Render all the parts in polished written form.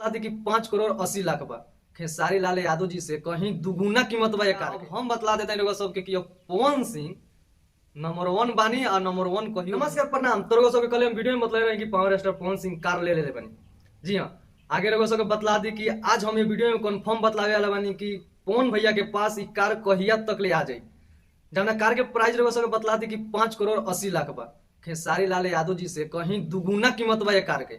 दी कि 5 करोड़ 80 लाख बा खेसारी लाल यादव जी से कहीं दुगुना कीमत बा। एक हम बतला देते हैं लोग सबके कि पवन सिंह नंबर 1 बानी और नंबर 1 कहियो। नमस्कार प्रणाम। तो लोग सबके कल हम वीडियो में बतला रहे हैं कि पावर स्टार पवन सिंह कार ले ले बनी। जी हाँ, आगे लोग सबके बतला दी कि आज हम ये वीडियो में कंफर्म बतलावे वाला बानी कि पवन भैया के पास ये कार कहिया तक ले आ जाए। जब कार के प्राइस लोग सबके बतला दी कि 5 करोड़ 80 लाख बा खेसारी लाल यादव जी से कहीं दुगुना कीमत बा कार के।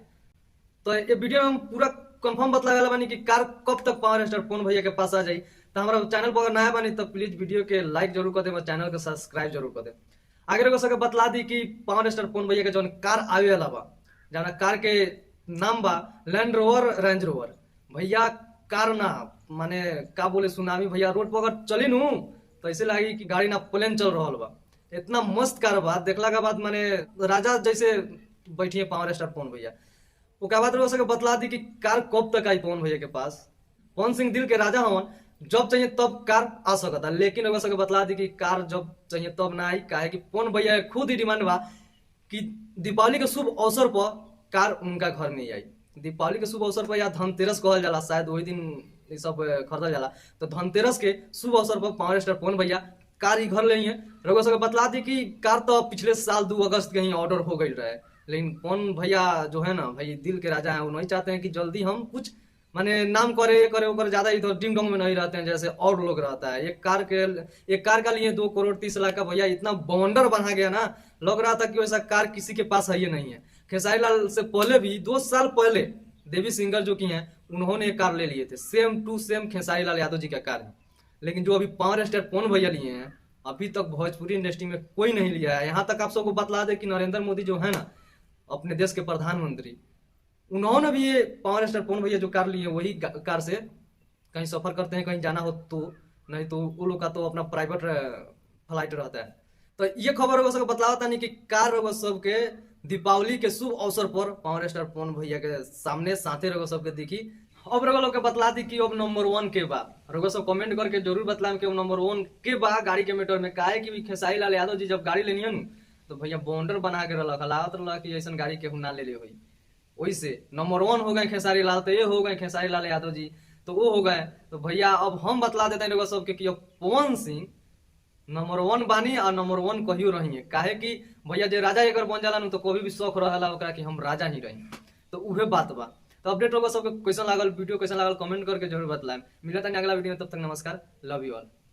तो ये वीडियो में हम पूरा कंफर्म बतलावे वाला बानी कि कार कब तक पावर स्टार पवन भैया के पास आ जाए। तो हमारा चैनल पर अगर नया बानी तो प्लीज वीडियो के लाइक जरूर कर दे और चैनल को सब्सक्राइब जरूर कर दे। आगे लोग सबके बतला दी कि पावर स्टार पवन भैया के जौन कार आवे वाला बा, जौन कार के नाम बा लैंड रोवर रेंज रोवर। भैया कार ना माने का बोले सुनामी भैया रोड पर अगर चली नू तो ऐसे लगी कि गाड़ी ना प्लेन चल रहा बा। इतना मस्त कार बा, देखला के बाद माने राजा जैसे बैठिए पावर स्टार पवन भैया। उसके बाद लोग सबके बतला दी कि कार कब तक आई पवन भैया के पास। पवन सिंह दिल के राजा हवन, जब चाहिए तब कार आ सकता, लेकिन लोग सबके बतला दी कि कार जब चाहिए तब ना आई। काहे कि पवन भैया खुद ही डिमांड बा कि दीपावली के शुभ अवसर पर कार उनका घर में आई। दीपावली के शुभ अवसर पर या धनतेरस कहल जाला, शायद वही दिन ये सब खरीदल जाला। तो धनतेरस के शुभ अवसर पर पावर स्टार पवन भैया कार ही घर ले हैं। लोग सबके बतला दी कि कार तो पिछले साल 2 अगस्त के ही ऑर्डर हो गई रहे, लेकिन पवन भैया जो है ना भाई दिल के राजा हैं, वो नहीं चाहते हैं कि जल्दी हम कुछ माने नाम करे ऊपर ज्यादा इधर डिंग डोंग में नहीं रहते हैं जैसे और लोग रहता है। एक कार का लिए 2 करोड़ 30 लाख का भैया इतना बवंडर बना गया ना, लग रहा था कि वैसा कार किसी के पास है ही नहीं है। खेसारी लाल से पहले भी 2 साल पहले देवी सिंगर जो की हैं उन्होंने एक कार ले लिए थे, सेम टू सेम खेसारी लाल यादव जी का कार है। लेकिन जो अभी पावर स्टार पवन भैया लिए हैं अभी तक भोजपुरी इंडस्ट्री में कोई नहीं लिया है। यहाँ तक आप सबको बतला दे कि नरेंद्र मोदी जो है ना अपने देश के प्रधानमंत्री, उन्होंने भी ये पावर स्टार पवन भैया जो कार लिए वही कार से कहीं सफर करते हैं, कहीं जाना हो तो, नहीं तो वो लोग का तो अपना प्राइवेट फ्लाइट रहता है। तो ये खबर होगा सबको बतलाता नहीं कि कार होगा सबके दीपावली के शुभ अवसर पर पावर स्टार पवन भैया के सामने साथे रहो सबके दिखी। अब रगो लोग के बतला दी कि अब नंबर 1 के बा। रगो सब कमेंट करके जरूर बतलाएं कि नंबर 1 के बा गाड़ी के मीटर में। काहे कि खेसारी लाल यादव जी जब गाड़ी लेनी है तो भैया बॉन्डर बना के रहा लागत रहा कि ऐसा गाड़ी केहू ना ले ले हुई। वही से नंबर 1 हो गए खेसारी लाल, तो ये हो गए खेसारी लाल यादव जी, तो वो हो गए। तो भैया अब हम बतला देते हैं लोग सबके कि पवन सिंह नंबर 1 बानी और नंबर 1 कहियो रही है। काहे कि भैया जो राजा एक बन जाला तो कभी भी शौक रहा कि हम राजा ही रही। तो उहे बात बा। तो अपडेट होगा सबके कैसा लागल वीडियो, कैसा लागल कमेंट करके जरूर बतलाएं। मिलता है अगला वीडियो में, तब तक नमस्कार, लव यू ऑल।